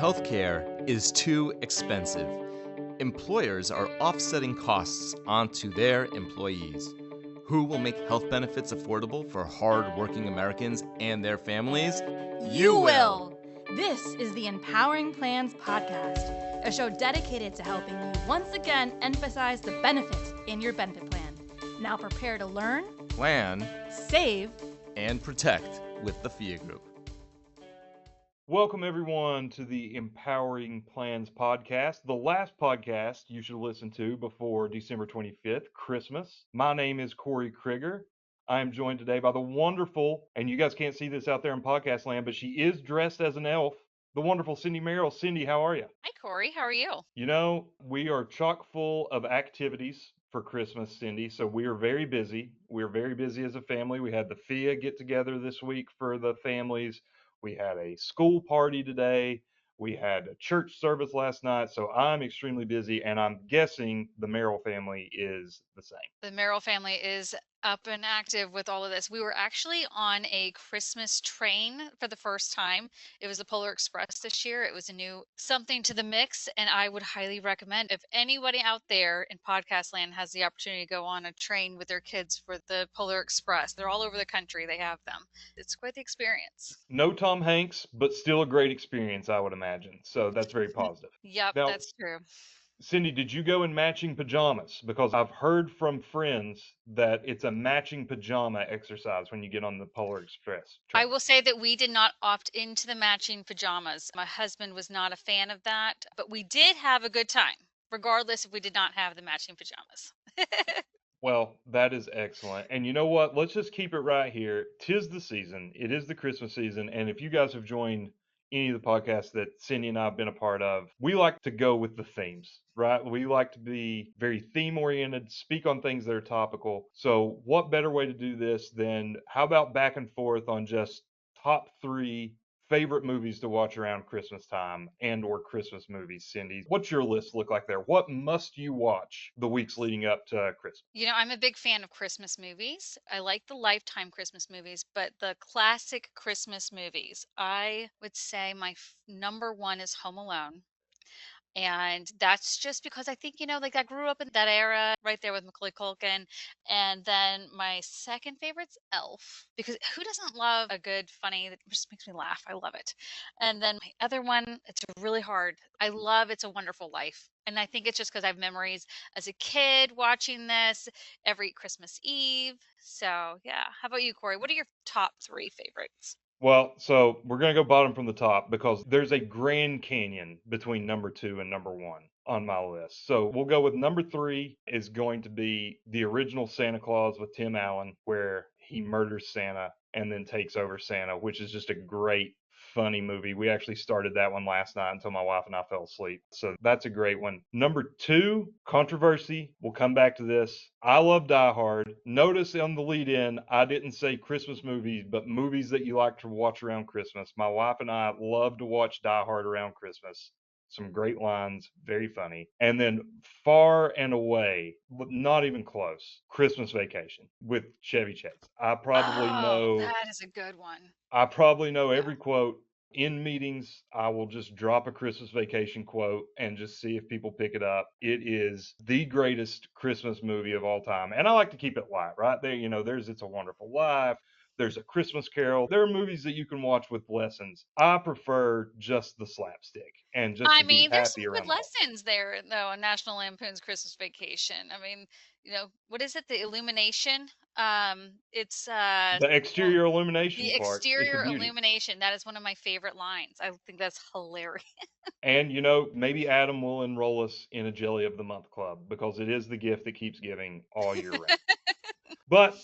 Healthcare is too expensive. Employers are offsetting costs onto their employees. Who will make health benefits affordable for hard-working Americans and their families? You will! This is the Empowering Plans Podcast, a show dedicated to helping you once again emphasize the benefits in your benefit plan. Now prepare to learn, Plan, save, and protect with the FIA Group. Welcome, everyone, to the Empowering Plans Podcast, the last podcast you should listen to before December 25th, Christmas. My name is Corey Crigger. I am joined today by the wonderful, and you guys can't see this out there in podcast land, but she is dressed as an elf, the wonderful Cindy Merrell. Cindy, how are you? Hi, Corey. How are you? You know, we are chock full of activities for Christmas, Cindy, so we are very busy. We're very busy as a family. We had the FIA get together this week for the families. We had a school party today. We had a church service last night. So I'm extremely busy, and I'm guessing the Merrell family is the same. The Merrell family is up and active with all of this. We were actually on a Christmas train for the first time. It was the Polar Express this year. It was a new something to the mix, and I would highly recommend if anybody out there in podcast land has the opportunity to go on a train with their kids for the Polar Express. They're all over the country. They have them. It's quite the experience. No Tom Hanks, but still a great experience, I would imagine. So that's very positive. Yep, Now, that's true. Cindy, did you go in matching pajamas? Because I've heard from friends that it's a matching pajama exercise when you get on the Polar Express train. I will say that we did not opt into the matching pajamas. My husband was not a fan of that, but we did have a good time, regardless if we did not have the matching pajamas. Well, that is excellent. And you know what? Let's just keep it right here. 'Tis the season. It is the Christmas season. And if you guys have joined any of the podcasts that Cindy and I have been a part of, we like to go with the themes, right? We like to be very theme oriented, speak on things that are topical. So what better way to do this than how about back and forth on just top 3 favorite movies to watch around Christmas time and or Christmas movies, Cindy? What's your list look like there? What must you watch the weeks leading up to Christmas? You know, I'm a big fan of Christmas movies. I like the Lifetime Christmas movies, but the classic Christmas movies, I would say my number one is Home Alone. And that's just because I think, like I grew up in that era right there with Macaulay Culkin. And then my second favorite's Elf, because who doesn't love a good, funny, that just makes me laugh? I love it. And then my other one, it's really hard. I love It's a Wonderful Life. And I think it's just because I have memories as a kid watching this every Christmas Eve. So, yeah. How about you, Corey? What are your top 3 favorites? Well, so we're going to go bottom from the top because there's a Grand Canyon between number 2 and number 1 on my list. So we'll go with number 3 is going to be the original Santa Claus with Tim Allen, where he murders Santa and then takes over Santa, which is just a great, funny movie. We actually started that one last night until my wife and I fell asleep. So that's a great one. Number 2, controversy. We'll come back to this. I love Die Hard. Notice on the lead in, I didn't say Christmas movies, but movies that you like to watch around Christmas. My wife and I love to watch Die Hard around Christmas. Some great lines, very funny. And then far and away, not even close, Christmas Vacation with Chevy Chase. I probably know that is a good one. I probably know every quote. In meetings, I will just drop a Christmas Vacation quote and just see if people pick it up. It is the greatest Christmas movie of all time. And I like to keep it light, right? There's It's a Wonderful Life. There's A Christmas Carol. There are movies that you can watch with lessons. I prefer just the slapstick and just to be there's happy some around good lessons there, though, on National Lampoon's Christmas Vacation. What is it? The illumination. It's the exterior illumination the part is the exterior beauty. illumination. That is one of my favorite lines. I think that's hilarious. And, maybe Adam will enroll us in a Jelly of the Month club because it is the gift that keeps giving all year round. But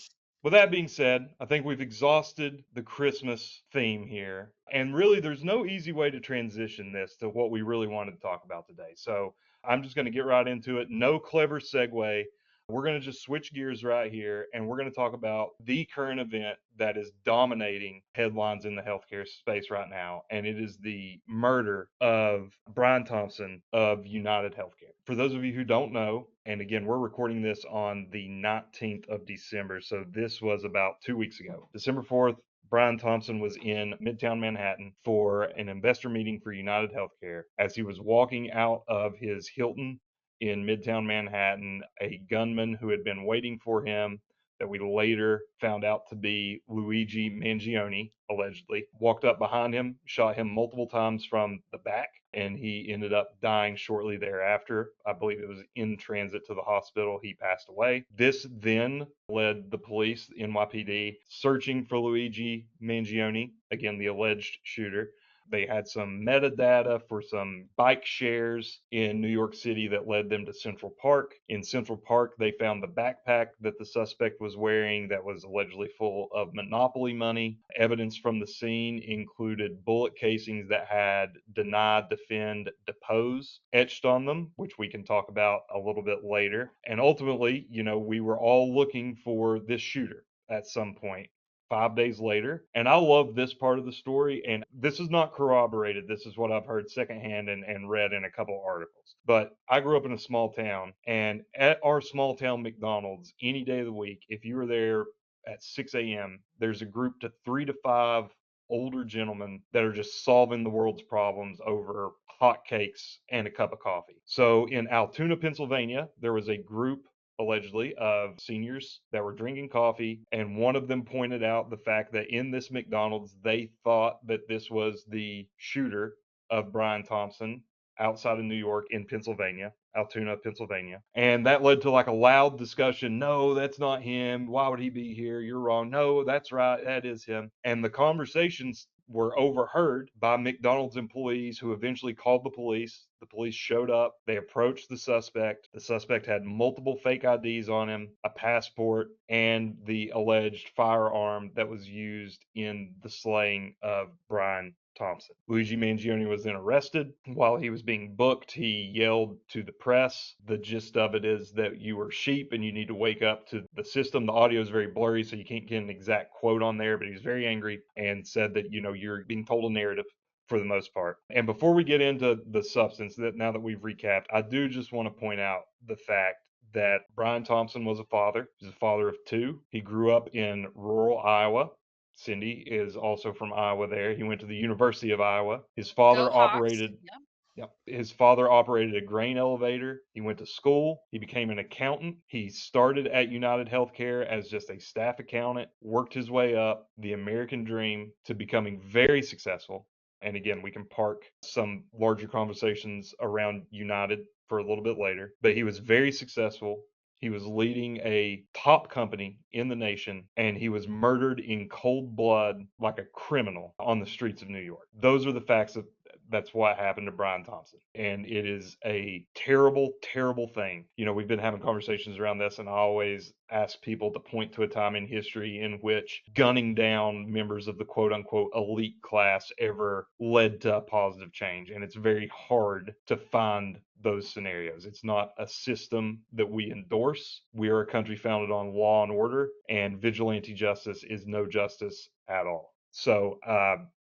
with that being said, I think we've exhausted the Christmas theme here. And really, there's no easy way to transition this to what we really wanted to talk about today. So I'm just going to get right into it. No clever segue. We're going to just switch gears right here, and we're going to talk about the current event that is dominating headlines in the healthcare space right now, and it is the murder of Brian Thompson of UnitedHealthcare. For those of you who don't know, and again, we're recording this on the 19th of December, so this was about 2 weeks ago. December 4th, Brian Thompson was in Midtown Manhattan for an investor meeting for UnitedHealthcare. As he was walking out of his Hilton in Midtown Manhattan, a gunman who had been waiting for him, that we later found out to be Luigi Mangione, allegedly, walked up behind him, shot him multiple times from the back, and he ended up dying shortly thereafter. I believe it was in transit to the hospital. He passed away. This then led the police, the NYPD, searching for Luigi Mangione, again, the alleged shooter. They had some metadata for some bike shares in New York City that led them to Central Park. In Central Park, they found the backpack that the suspect was wearing that was allegedly full of Monopoly money. Evidence from the scene included bullet casings that had deny, defend, depose etched on them, which we can talk about a little bit later. And ultimately, we were all looking for this shooter at some point. 5 days later. And I love this part of the story. And this is not corroborated. This is what I've heard secondhand and read in a couple articles. But I grew up in a small town, and at our small town McDonald's, any day of the week, if you were there at 6 a.m., there's a group to 3 to 5 older gentlemen that are just solving the world's problems over hotcakes and a cup of coffee. So in Altoona, Pennsylvania, there was a group allegedly of seniors that were drinking coffee, and one of them pointed out the fact that in this McDonald's they thought that this was the shooter of Brian Thompson outside of New York in Pennsylvania, Altoona, Pennsylvania. And that led to like a loud discussion. No, that's not him. Why would he be here? You're wrong. No, that's right. That is him. And the conversations were overheard by McDonald's employees who eventually called the police. The police showed up. They approached the suspect. The suspect had multiple fake IDs on him, a passport, and the alleged firearm that was used in the slaying of Brian Thompson. Luigi Mangione was then arrested. While he was being booked, he yelled to the press. The gist of it is that you are sheep and you need to wake up to the system. The audio is very blurry, so you can't get an exact quote on there, but he was very angry and said that, you're being told a narrative for the most part. And before we get into the substance, that now that we've recapped, I do just want to point out the fact that Brian Thompson was a father. He's a father of two. He grew up in rural Iowa. Cindy is also from Iowa there. He went to the University of Iowa. His father Go Hawks. operated Yep. Yep. His father operated a grain elevator. He went to school. He became an accountant. He started at UnitedHealthcare as just a staff accountant, worked his way up, the American dream, to becoming very successful. And again, we can park some larger conversations around United for a little bit later. But he was very successful. He was leading a top company in the nation, and he was murdered in cold blood like a criminal on the streets of New York. Those are the facts of that's what happened to Brian Thompson. And it is a terrible, terrible thing. We've been having conversations around this, and I always ask people to point to a time in history in which gunning down members of the quote unquote elite class ever led to a positive change. And it's very hard to find those scenarios. It's not a system that we endorse. We are a country founded on law and order, and vigilante justice is no justice at all. So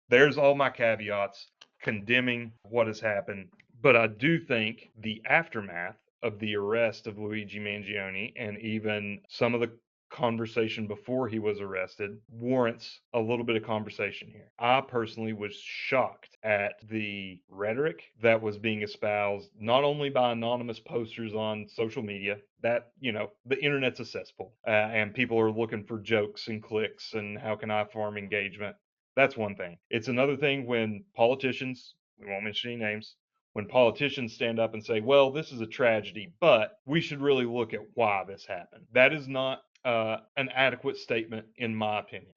there's all my caveats condemning what has happened. But I do think the aftermath of the arrest of Luigi Mangione and even some of the conversation before he was arrested warrants a little bit of conversation here. I personally was shocked at the rhetoric that was being espoused not only by anonymous posters on social media, that, the internet's a cesspool, and people are looking for jokes and clicks and how can I farm engagement. That's one thing. It's another thing when politicians, we won't mention any names, when politicians stand up and say, well, this is a tragedy, but we should really look at why this happened. That is not an adequate statement, in my opinion.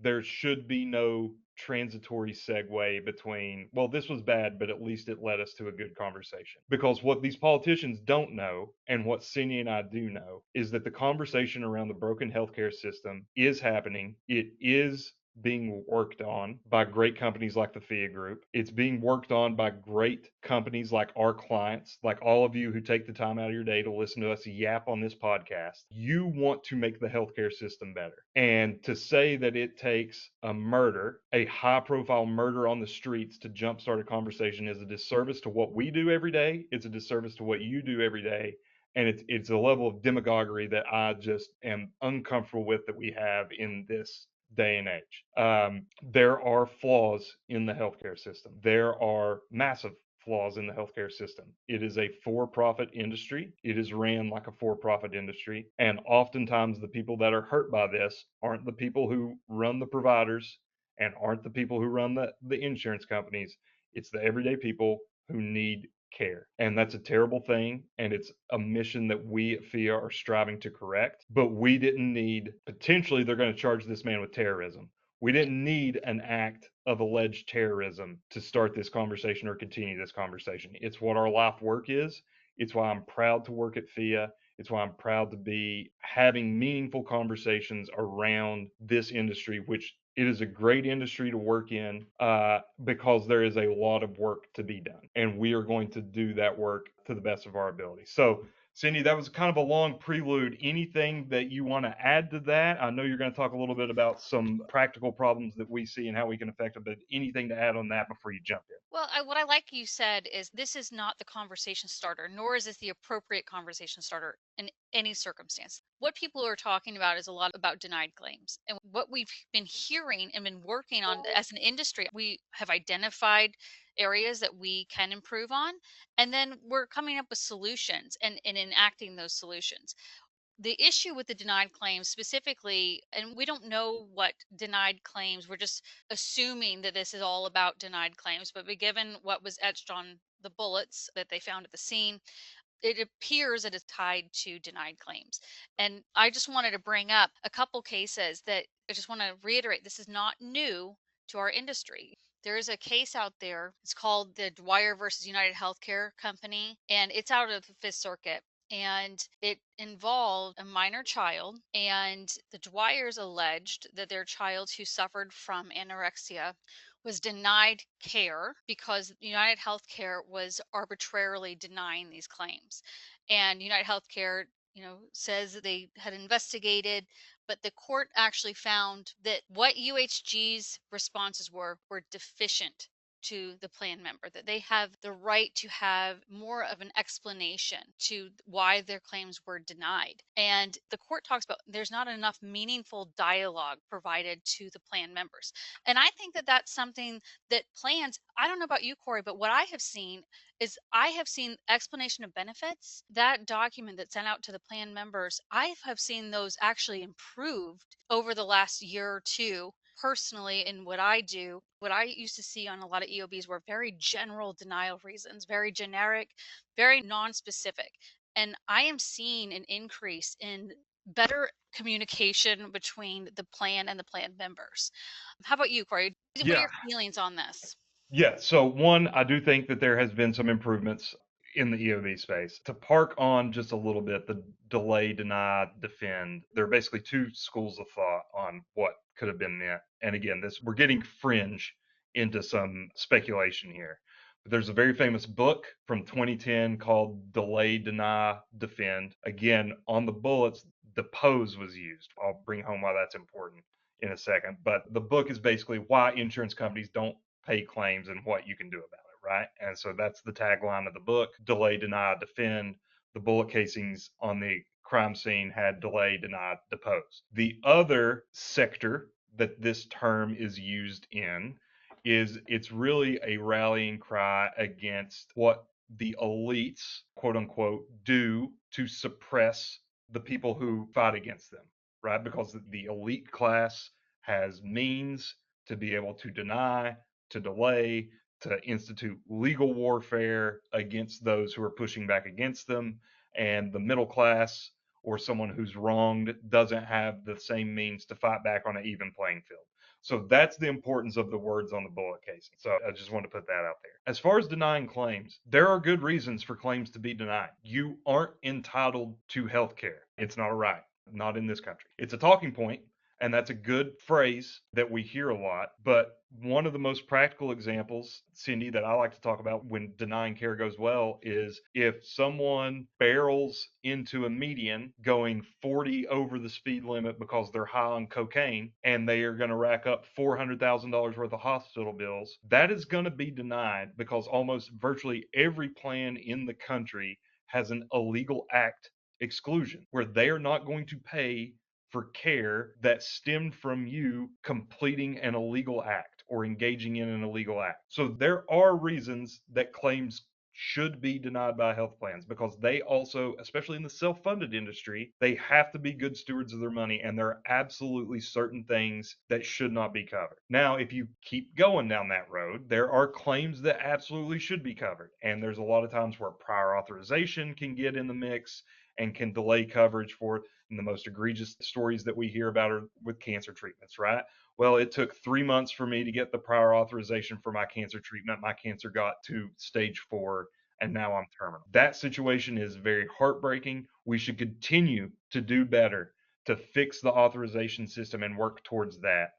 There should be no transitory segue between, well, this was bad, but at least it led us to a good conversation. Because what these politicians don't know, and what Cindy and I do know, is that the conversation around the broken healthcare system is happening. It is being worked on by great companies like the FIA Group. It's being worked on by great companies like our clients, like all of you who take the time out of your day to listen to us yap on this podcast. You want to make the healthcare system better. And to say that it takes a murder, a high-profile murder on the streets to jumpstart a conversation is a disservice to what we do every day. It's a disservice to what you do every day. And it's a level of demagoguery that I just am uncomfortable with that we have in this day and age. There are flaws in the healthcare system. There are massive flaws in the healthcare system. It is a for-profit industry. It is ran like a for-profit industry. And oftentimes the people that are hurt by this aren't the people who run the providers and aren't the people who run the insurance companies. It's the everyday people who need care. And that's a terrible thing. And it's a mission that we at FIA are striving to correct. But we didn't need, potentially, they're going to charge this man with terrorism. We didn't need an act of alleged terrorism to start this conversation or continue this conversation. It's what our life work is. It's why I'm proud to work at FIA. It's why I'm proud to be having meaningful conversations around this industry, which it is a great industry to work in because there is a lot of work to be done. And we are going to do that work to the best of our ability. So, Cindy, that was kind of a long prelude. Anything that you want to add to that? I know you're going to talk a little bit about some practical problems that we see and how we can affect them, but anything to add on that before you jump in? Well, what I like you said is this is not the conversation starter, nor is this the appropriate conversation starter in any circumstance. What people are talking about is a lot about denied claims. And what we've been hearing and been working on as an industry, we have identified areas that we can improve on, and then we're coming up with solutions and enacting those solutions. The issue with the denied claims specifically, and we don't know what denied claims, we're just assuming that this is all about denied claims, but given what was etched on the bullets that they found at the scene, it appears that it's tied to denied claims. And I just wanted to bring up a couple cases that I just want to reiterate this is not new to our industry. There is a case out there. It's called the Dwyer versus United Healthcare Company, and it's out of the Fifth Circuit. And it involved a minor child, and the Dwyers alleged that their child who suffered from anorexia was denied care because United Healthcare was arbitrarily denying these claims. And United Healthcare, says that they had investigated, but the court actually found that what UHG's responses were deficient to the plan member, that they have the right to have more of an explanation to why their claims were denied. And the court talks about there's not enough meaningful dialogue provided to the plan members. And I think that that's something that plans, I don't know about you, Corey, but what I have seen is I have seen explanation of benefits, that document that's sent out to the plan members, I have seen those actually improved over the last year or two. Personally, in what I do, what I used to see on a lot of EOBs were very general denial reasons, very generic, very non-specific. And I am seeing an increase in better communication between the plan and the plan members. How about you, Corey? What are Yeah. your feelings on this? Yeah. So one, I do think that there has been some improvements in the EOB space. To park on just a little bit, the delay, deny, defend. There are basically two schools of thought on what could have been meant. And again, we're getting fringe into some speculation here. But there's a very famous book from 2010 called Delay, Deny, Defend. Again, on the bullets, depose was used. I'll bring home why that's important in a second. But the book is basically why insurance companies don't pay claims and what you can do about it, right? And so that's the tagline of the book: delay, deny, defend. The bullet casings on the crime scene had delay, deny, depose. The other sector that this term is used in is it's really a rallying cry against what the elites, quote unquote, do to suppress the people who fight against them, right? Because the elite class has means to be able to deny, to delay, to institute legal warfare against those who are pushing back against them. And the middle class or someone who's wronged doesn't have the same means to fight back on an even playing field. So that's the importance of the words on the bullet casing. So I just want to put that out there. As far as denying claims, there are good reasons for claims to be denied. You aren't entitled to health care. It's not a right, not in this country. It's a talking point, and that's a good phrase that we hear a lot. But one of the most practical examples, Cindy, that I like to talk about when denying care goes well is if someone barrels into a median going 40 over the speed limit because they're high on cocaine and they are going to rack up $400,000 worth of hospital bills, that is going to be denied because almost virtually every plan in the country has an illegal act exclusion where they are not going to pay for care that stemmed from you completing an illegal act or engaging in an illegal act. So there are reasons that claims should be denied by health plans because they also, especially in the self-funded industry, they have to be good stewards of their money, and there are absolutely certain things that should not be covered. Now, if you keep going down that road, there are claims that absolutely should be covered, and there's a lot of times where prior authorization can get in the mix and can delay coverage for it. And the most egregious stories that we hear about are with cancer treatments, right? Well, it took 3 months for me to get the prior authorization for my cancer treatment. My cancer got to stage 4, and now I'm terminal. That situation is very heartbreaking. We should continue to do better to fix the authorization system and work towards that.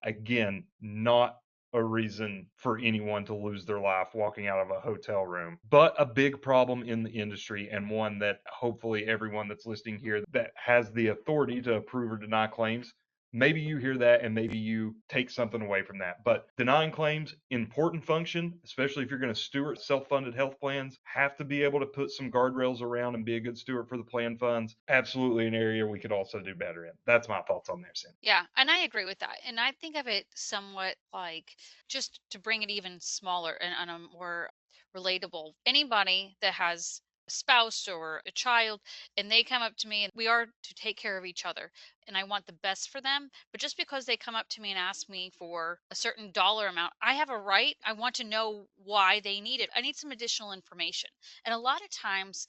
Again, not a reason for anyone to lose their life walking out of a hotel room, but a big problem in the industry, and one that hopefully everyone that's listening here that has the authority to approve or deny claims, maybe you hear that and maybe you take something away from that. But denying claims, important function, especially if you're going to steward self-funded health plans, have to be able to put some guardrails around and be a good steward for the plan funds. Absolutely an area we could also do better in. That's my thoughts on there, Sam. Yeah, and I agree with that. And I think of it somewhat like, just to bring it even smaller and a more relatable, anybody that has a spouse or a child and they come up to me, and we are to take care of each other and I want the best for them, but just because they come up to me and ask me for a certain dollar amount, I have a right. I want to know why they need it. I need some additional information. And a lot of times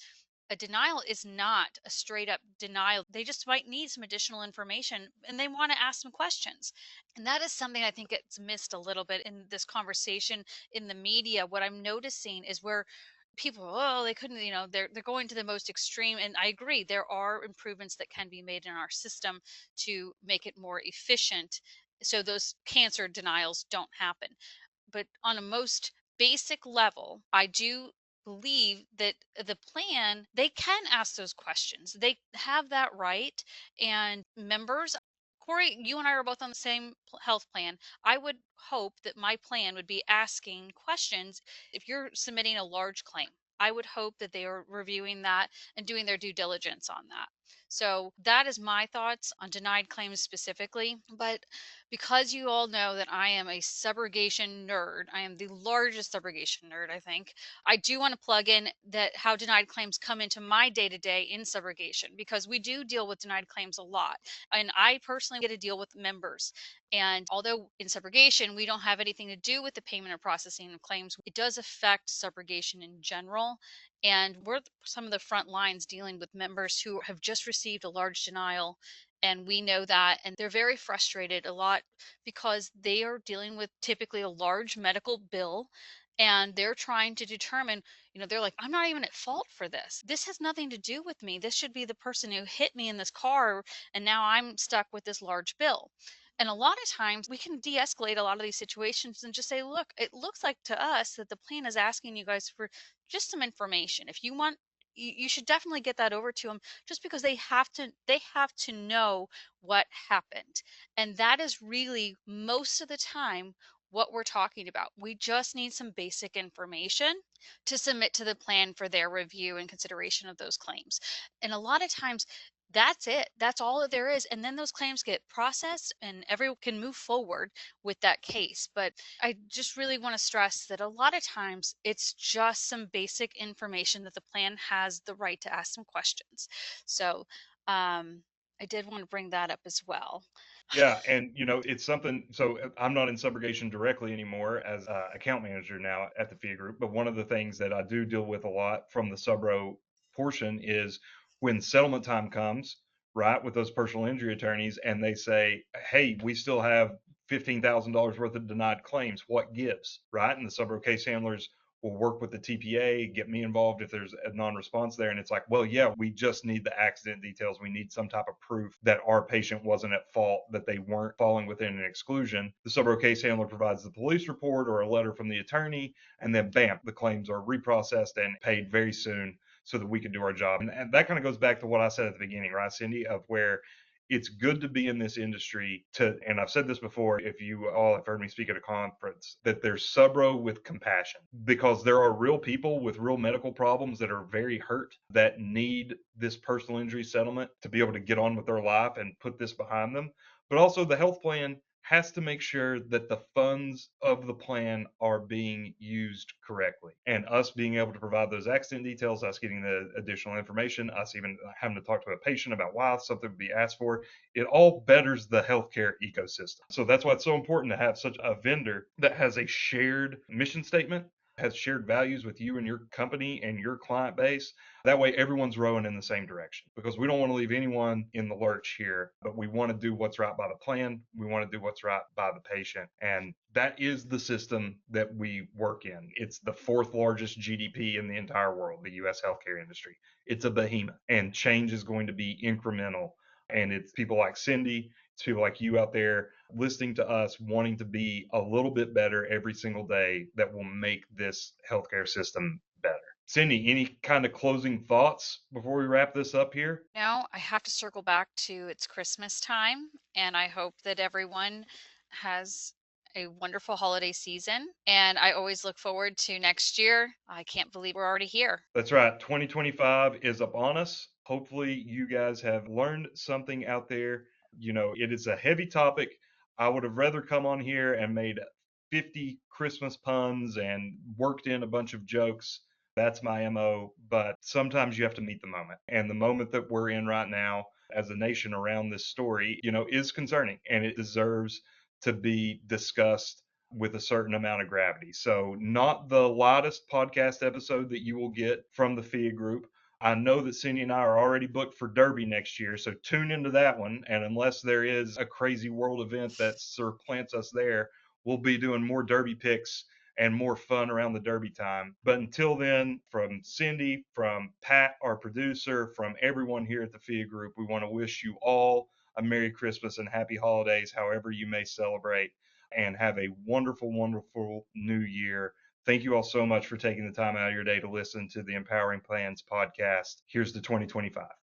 a denial is not a straight up denial. They just might need some additional information and they want to ask some questions. And that is something I think gets missed a little bit in this conversation in the media. What I'm noticing is where people, oh, they couldn't, they're going to the most extreme. And I agree, there are improvements that can be made in our system to make it more efficient so those cancer denials don't happen. But on a most basic level, I do believe that the plan, they can ask those questions. They have that right. And members, Corey, you and I are both on the same health plan. I would hope that my plan would be asking questions. If you're submitting a large claim, I would hope that they are reviewing that and doing their due diligence on that. So that is my thoughts on denied claims specifically. But because you all know that I am a subrogation nerd, I am the largest subrogation nerd, I think. I do want to plug in that how denied claims come into my day to day in subrogation, because we do deal with denied claims a lot. And I personally get to deal with members. And although in subrogation, we don't have anything to do with the payment or processing of claims, it does affect subrogation in general. And we're some of the front lines dealing with members who have just received a large denial, and we know that, and they're very frustrated a lot because they are dealing with typically a large medical bill, and they're trying to determine, they're like, I'm not even at fault for this has nothing to do with me. This should be the person who hit me in this car, and now I'm stuck with this large bill. And a lot of times we can de-escalate a lot of these situations and just say, look, it looks like to us that the plan is asking you guys for just some information. If you want, you should definitely get that over to them, just because they have to know what happened. And that is really most of the time what we're talking about. We just need some basic information to submit to the plan for their review and consideration of those claims. And a lot of times that's it. That's all that there is. And then those claims get processed and everyone can move forward with that case. But I just really want to stress that a lot of times it's just some basic information that the plan has the right to ask some questions. So I did want to bring that up as well. Yeah, and it's something. So I'm not in subrogation directly anymore as account manager now at the FIA group. But one of the things that I do deal with a lot from the subro portion is when settlement time comes, right, with those personal injury attorneys, and they say, "Hey, we still have $15,000 worth of denied claims. What gives?" Right, and the subro case handlers will work with the TPA, get me involved if there's a non-response there. And it's like, well, yeah, we just need the accident details. We need some type of proof that our patient wasn't at fault, that they weren't falling within an exclusion. The subro case handler provides the police report or a letter from the attorney, and then bam, the claims are reprocessed and paid very soon so that we can do our job. And that kind of goes back to what I said at the beginning, right, Cindy, of where It's good to be in this industry and I've said this before, if you all have heard me speak at a conference, that there's subro with compassion, because there are real people with real medical problems that are very hurt that need this personal injury settlement to be able to get on with their life and put this behind them. But also the health plan has to make sure that the funds of the plan are being used correctly. And us being able to provide those accident details, us getting the additional information, us even having to talk to a patient about why something would be asked for, it all betters the healthcare ecosystem. So that's why it's so important to have such a vendor that has a shared mission statement, has shared values with you and your company and your client base. That way, everyone's rowing in the same direction, because we don't want to leave anyone in the lurch here, but we want to do what's right by the plan. We want to do what's right by the patient. And that is the system that we work in. It's the fourth largest GDP in the entire world, the US healthcare industry. It's a behemoth, and change is going to be incremental. And it's people like Cindy, it's people like you out there listening to us, wanting to be a little bit better every single day, that will make this healthcare system better. Cindy, any kind of closing thoughts before we wrap this up here? Now I have to circle back to it's Christmas time, and I hope that everyone has a wonderful holiday season. And I always look forward to next year. I can't believe we're already here. That's right. 2025 is upon us. Hopefully, you guys have learned something out there. It is a heavy topic. I would have rather come on here and made 50 Christmas puns and worked in a bunch of jokes. That's my MO. But sometimes you have to meet the moment. And the moment that we're in right now as a nation around this story, is concerning, and it deserves to be discussed with a certain amount of gravity. So, not the lightest podcast episode that you will get from the FIA group. I know that Cindy and I are already booked for Derby next year, so tune into that one. And unless there is a crazy world event that surplants us there, we'll be doing more Derby picks and more fun around the Derby time. But until then, from Cindy, from Pat, our producer, from everyone here at the FIA group, we want to wish you all a Merry Christmas and Happy Holidays, however you may celebrate, and have a wonderful, wonderful new year. Thank you all so much for taking the time out of your day to listen to the Empowering Plans podcast. Here's the 2025.